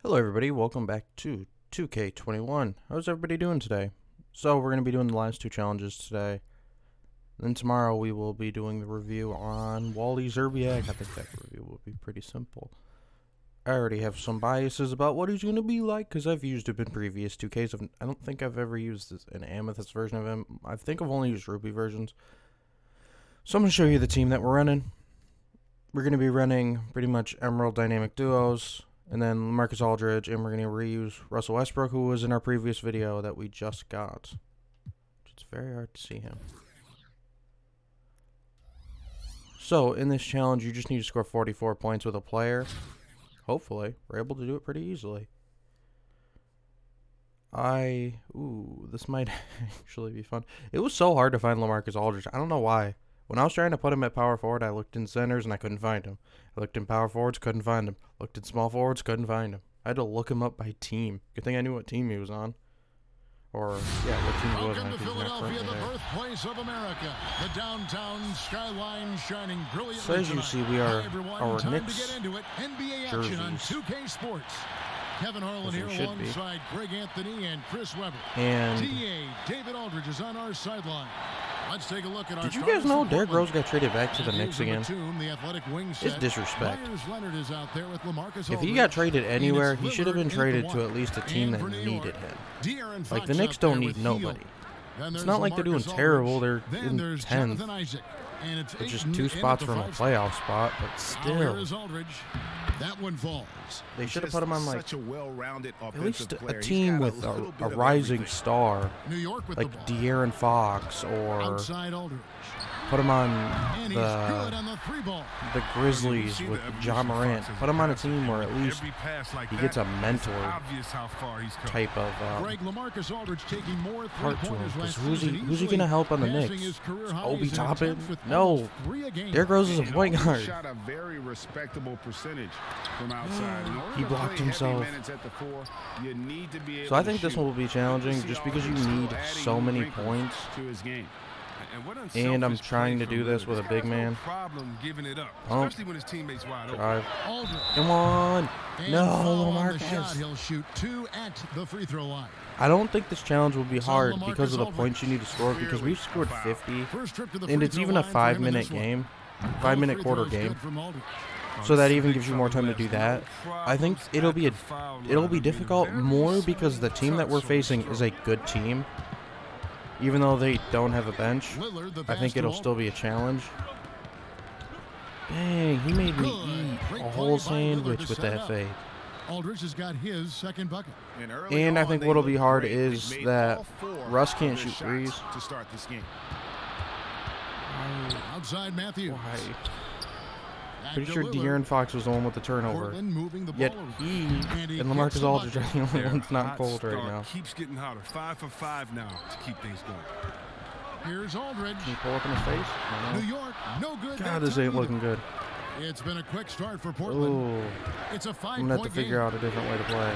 Hello everybody, welcome back to 2K21. How's everybody doing today? So we're going to be doing the last two challenges today. Then tomorrow we will be doing the review on Wally Zerbiak. I think that review will be pretty simple. I already have some biases about what he's going to be like because I've used him in previous 2Ks. I don't think I've ever used an Amethyst version of him. I think I've only used Ruby versions. So I'm going to show you the team that we're running. We're going to be running pretty much Emerald Dynamic Duos. And then Marcus Aldridge, and we're going to reuse Russell Westbrook, who was in our previous video that we just got. It's very hard to see him. So, in this challenge, you just need to score 44 points with a player. Hopefully, we're able to do it pretty easily. This might actually be fun. It was so hard to find LaMarcus Aldridge. I don't know why. When I was trying to put him at power forward, I looked in centers and I couldn't find him. I looked in power forwards, couldn't find him. Looked in small forwards, couldn't find him. I had to look him up by team. Good thing I knew what team he was on. Or, yeah, what team he was on. Welcome to Philadelphia, the birthplace of America. The downtown skyline shining brilliantly. So as you see, we are our Knicks NBA jerseys. action on 2K Sports. Kevin Harlan here alongside Greg Anthony and Chris Weber. And DA David Aldridge is on our sideline. Let's take a look at our. did you guys know Derrick Rose got traded back to the Knicks again? It's disrespect. If he got traded anywhere, he should have been traded to at least a team that needed him. Like, the Knicks don't need nobody. It's not like they're doing terrible. They're in 10th. It's just 2 spots from a playoff spot, but still. That one falls. They should have put him on, like, at least a team with a rising star, like De'Aaron Fox, or put him on the Grizzlies with John Morant. Put him on a team where at least he gets a mentor type of part to him. Because who's he going to help on the Knicks? Is Obi Toppin? No. Derrick Rose is a point guard. He blocked himself. So I think this one will be challenging just because you need so many points. And I'm trying to do this with a big man. Oh, drive. Come on. No, Marcus. He'll shoot 2 at the free throw line. I don't think this challenge will be hard because of the points you need to score, because we've scored 50, and it's even a 5-minute game, 5-minute quarter game. So that even gives you more time to do that. I think it'll be difficult more because the team that we're facing is a good team. Even though they don't have a bench, I think it'll still be a challenge. Dang, he made me eat a whole sandwich with that fade. Aldridge has got his second bucket. And I think what'll be hard is that Russ can't shoot threes. Outside Matthews. Why? Pretty sure De'Aaron Fox was the one with the turnover. Yet he and LaMarcus Aldridge are the only ones not cold right now. Keeps getting hotter. 5 for 5 now to keep things going. Here's Aldridge. Can you pull up in his face? New York, no good. God, this ain't looking good. It's been a quick start for Portland. It's a 5-point I'm going to have to figure out a different way to play.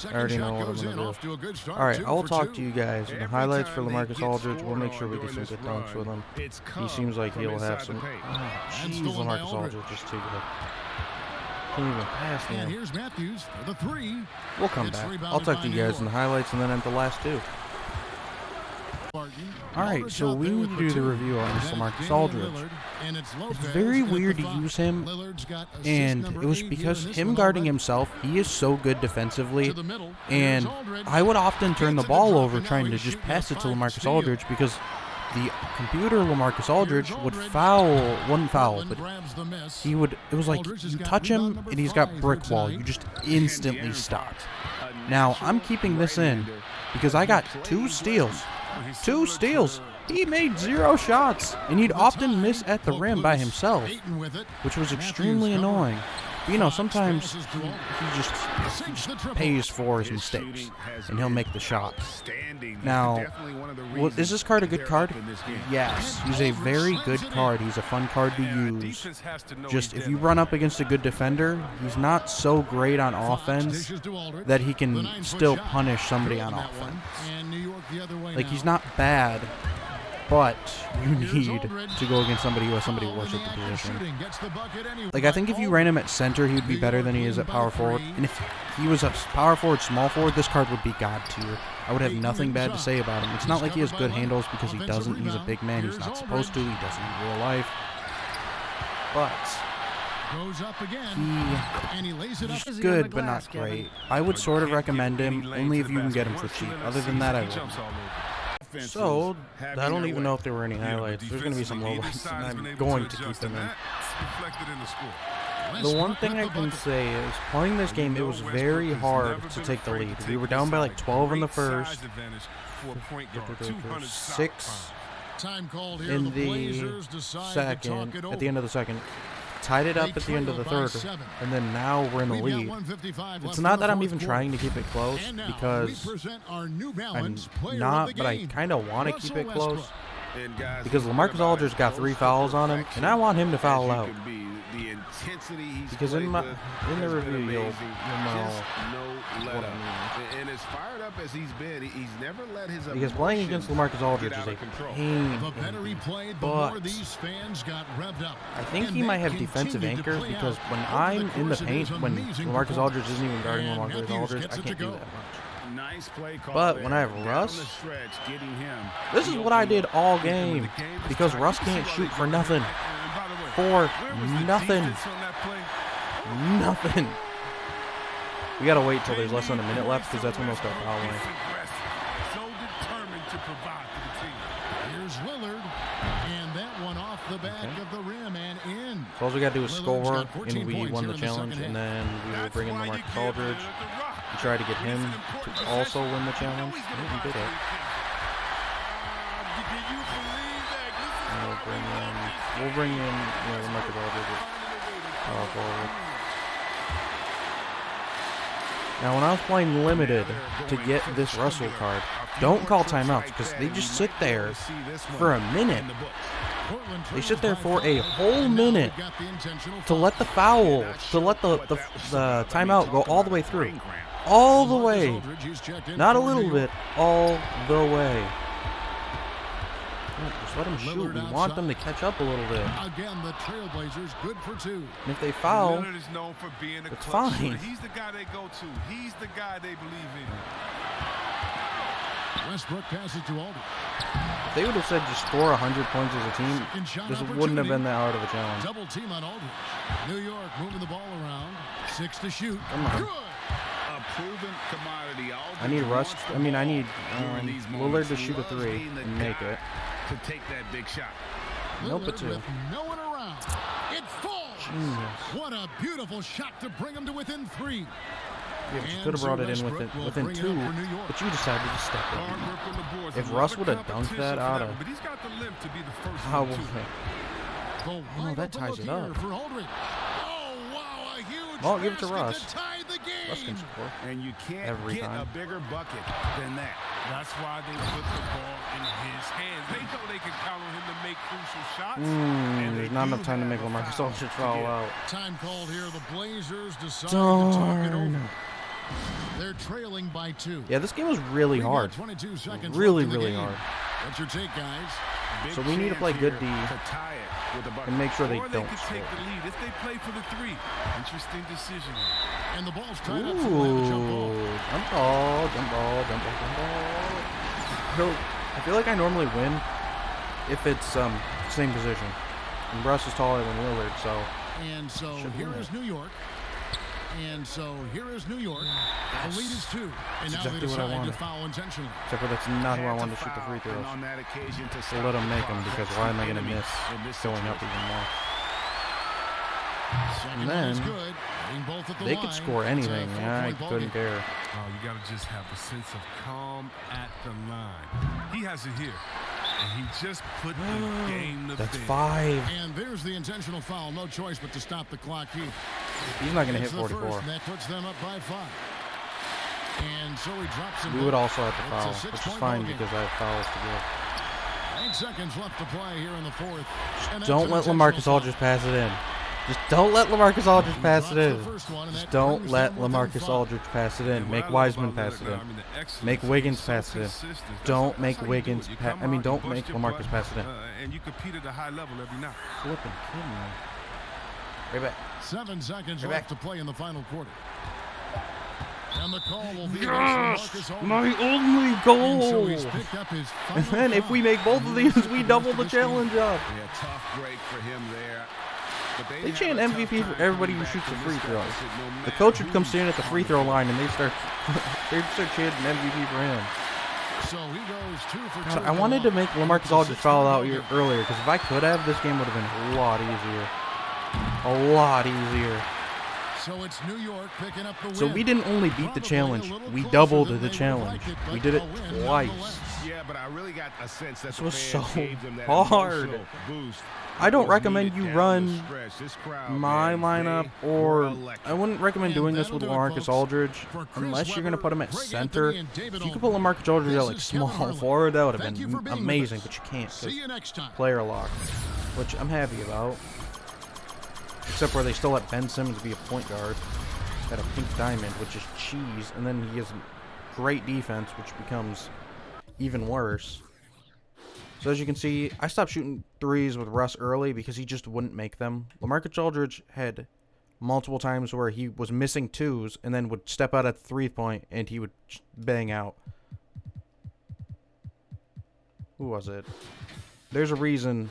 I already know what I'm going to do. Alright, I'll talk to you guys. The highlights for LaMarcus Aldridge, we'll make sure we get some good dunks with him. He seems like he'll have some. Oh, jeez, LaMarcus Aldridge is too good. Can't even pass now. And here's Matthews for the 3. We'll come back. I'll talk to you guys in the highlights and then at the last 2. Alright, so we need to do the review on this LaMarcus Aldridge. It's very weird to use him, and it was because him guarding himself, he is so good defensively, and I would often turn the ball over trying to just pass it to LaMarcus Aldridge because the computer LaMarcus Aldridge wouldn't foul, but it was like, you touch him and he's got brick wall, you just instantly stop. Now, I'm keeping this in because I got 2 steals. 2 steals. He made 0 shots, and he'd often miss at the rim by himself, which was extremely annoying. But, you know, sometimes he just pays for his mistakes, and he'll make the shot. Now, is this card a good card? Yes, he's a very good card. He's a fun card to use. Just, if you run up against a good defender, he's not so great on offense that he can still punish somebody on offense. Like, he's not bad, but you need to go against somebody who has somebody worse at the position. Like, I think if you ran him at center, he would be better than he is at power forward. And if he was a power forward, small forward, this card would be god tier. I would have nothing bad to say about him. It's not like he has good handles because he doesn't. He's a big man. He's not supposed to. He doesn't in real life. But he's good, but not great. I would sort of recommend him only if you can get him for cheap. Other than that, I wouldn't. So, I don't even know if there were any highlights. There's going to be some lowlights, and I'm going to keep them in. The one thing I can say is, playing this game, it was very hard to take the lead. We were down by like 12 in the first, 6 in the second, at the end of the second. Tied it up at the end of the third, and then now we're in the lead. It's not that I'm even trying to keep it close, because I'm not, but I kind of want to keep it close, because LaMarcus Aldridge got 3 fouls on him, and I want him to foul out. Because in the review, you'll know what I mean. And as fired up as he's been, he's never let his because playing against LaMarcus Aldridge is a pain. But I think he might have defensive anchor, because when I'm in the paint, when LaMarcus Aldridge isn't even guarding LaMarcus Aldridge, I can't do that much. But when I have Russ, this is what I did all game, because Russ can't shoot for nothing. For nothing. Nothing. We gotta wait till there's less than a minute left, because that's when they'll start fouling. Here's Lillard, and that one off the back of the rim and in. So all we gotta do is score, and we won the challenge, and then we will bring in LaMarcus Aldridge and try to get him to also win the challenge. I think we did it. We'll bring in LaMarcus Aldridge forward. Now, when I was playing limited to get this Russell card, don't call timeouts, because they just sit there for a minute. They sit there for a whole minute to let the foul, to let the timeout go all the way through. All the way. Not a little bit, all the way. Just let them shoot. We want them to catch up a little bit. Again, the Trailblazers good for 2. And if they foul, it's fine. He's the guy they go to. He's the guy they believe in. Westbrook passes to Aldridge. If they would have said just score 100 points as a team, this wouldn't have been that hard of a challenge. Double team on Aldridge. New York moving the ball around. 6 to shoot. Come on. Good. I need Russ. I need Lillard to shoot a 3 and make it. To take that big shot. Nope, it's 2. No one around. It falls. Genius. What a beautiful shot to bring them to within 3. Yeah, but you could have brought it in within 2, but you decided to step in. If Russ would have dunked that out of, how would it? Oh, that ties it up. Well, give it to Russ. Russ can score. And you can't every get time. a bigger bucket than that. That's why they put the ball in his hands. They know they can count on him to make crucial shots. There's not enough time to make LaMarcus Aldridge foul out. Time called here. The Blazers decide to talk it over. They're trailing by 2. Yeah, this game was really hard. Really, really hard. What's your take, guys? So we need to play good D and make sure they don't score. If they play for the 3, interesting decision. And the ball's tied up. Jump ball. I feel like I normally win if it's same position. And Russ is taller than Lillard, so. And so here is New York. The lead is 2. And that's now exactly they what I decide wanted. to foul intentionally. Except for that's not who I wanted to shoot the free throws. So let them make them, because why am I going to miss going up even more? And then they could score anything. Yeah, I couldn't care. Oh, you got to just have a sense of calm at the line. He has it here. And he just put the game to That's bed. 5. And there's the intentional foul. No choice but to stop the clock here. He's not going to hit It's the 44. first, and that puts them up by 5. And so he drops him. We would also have to foul, It's a which is 6-point fine ball game. because I have fouls to give. 8 seconds left to play here in the 4th. And Don't let that's an LaMarcus intentional Aldridge pass it in. Just don't let LaMarcus Aldridge pass it in. Just don't let LaMarcus Aldridge pass it in. Make Wiseman pass it in. Make Wiggins pass it in. Don't make Wiggins don't make LaMarcus pass it in. And you compete at a high level every night. Flipping kidding me. Right back. 7 seconds Right left back. to play in the final quarter. And the call will be Yes! against My only goal! And so he's picked up his And final then if we make both of these, we double the challenge up. Yeah, tough break for him there. But They chant MVP for everybody who shoots a free throw. The coach would come stand at the free throw line and they'd start chanting MVP for him. So he goes 2 for 2. God, I wanted to make LaMarcus Aldridge foul out here earlier because if I could have, this game would have been a lot easier. A lot easier. So it's New York picking up the win. So we didn't only beat the challenge, we doubled the challenge. We did it twice. Yeah, but I really got a sense that This was so that hard. boost. I don't recommend you run my lineup, or I wouldn't recommend doing this with LaMarcus Aldridge unless you're going to put him at center. If you could put LaMarcus Aldridge at like small forward, that would have been amazing, but you can't because player lock, which I'm happy about. Except where they still let Ben Simmons be a point guard at a pink diamond, which is cheese, and then he has great defense, which becomes even worse. So as you can see, I stopped shooting threes with Russ early because he just wouldn't make them. LaMarcus Aldridge had multiple times where he was missing twos and then would step out at the 3-point and he would bang out. Who was it? There's a reason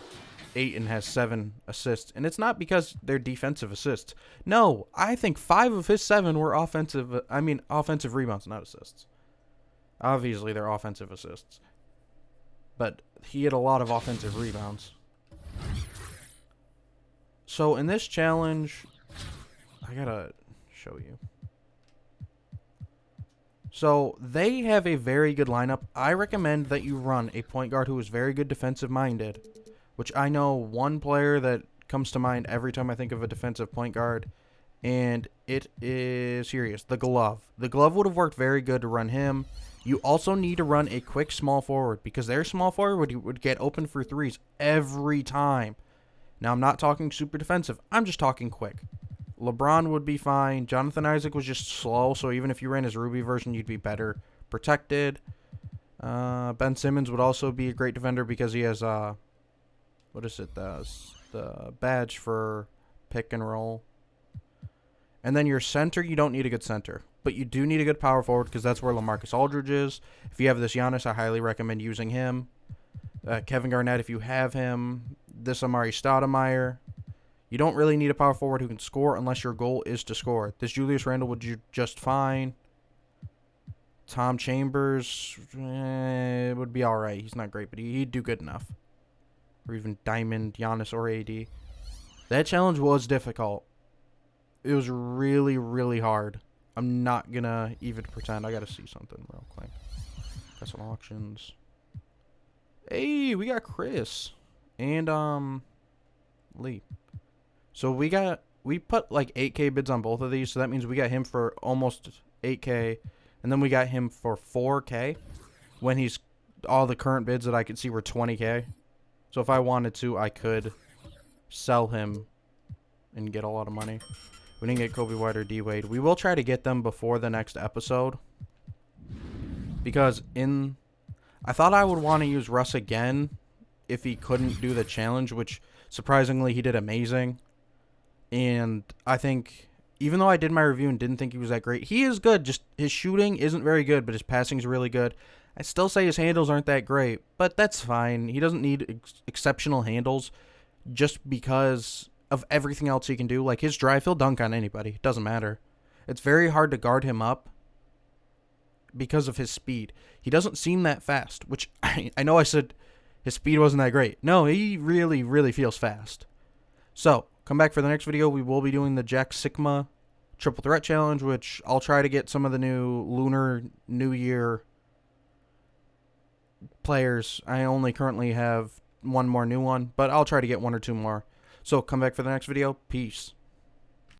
Ayton has 7 assists, and it's not because they're defensive assists. No, I think 5 of his 7 were offensive rebounds, not assists. Obviously, they're offensive assists. But he had a lot of offensive rebounds. So in this challenge, I gotta show you. So they have a very good lineup. I recommend that you run a point guard who is very good defensive minded, which I know one player that comes to mind every time I think of a defensive point guard, and it is, here he is, the Glove. The Glove would have worked very good to run him. You also need to run a quick small forward because their small forward would get open for threes every time. Now, I'm not talking super defensive. I'm just talking quick. LeBron would be fine. Jonathan Isaac was just slow, so even if you ran his Ruby version, you'd be better protected. Ben Simmons would also be a great defender because he has, what is it? The badge for pick and roll. And then your center, you don't need a good center. But you do need a good power forward because that's where LaMarcus Aldridge is. If you have this Giannis, I highly recommend using him. Kevin Garnett, if you have him. This Amari Stoudemire. You don't really need a power forward who can score unless your goal is to score. This Julius Randle would do just fine. Tom Chambers would be all right. He's not great, but he'd do good enough. Or even Diamond, Giannis, or AD. That challenge was difficult. It was really, really hard. I'm not going to even pretend. I got to see something real quick. Got some auctions. Hey, we got Chris. And, Lee. So we put like 8K bids on both of these. So that means we got him for almost 8K. And then we got him for 4K. When all the current bids that I could see were 20K. So if I wanted to, I could sell him and get a lot of money. We didn't get Kobe White or D-Wade. We will try to get them before the next episode. Because I thought I would want to use Russ again if he couldn't do the challenge, which surprisingly he did amazing. And I think, even though I did my review and didn't think he was that great, he is good. Just his shooting isn't very good, but his passing is really good. I still say his handles aren't that great, but that's fine. He doesn't need exceptional handles just because of everything else he can do. Like his drive, he'll dunk on anybody. It doesn't matter. It's very hard to guard him up because of his speed. He doesn't seem that fast, which I know I said his speed wasn't that great. No, he really, really feels fast. So, come back for the next video. We will be doing the Jack Sigma Triple Threat Challenge, which I'll try to get some of the new Lunar New Year players. I only currently have one more new one, but I'll try to get 1 or 2 more. So come back for the next video. Peace.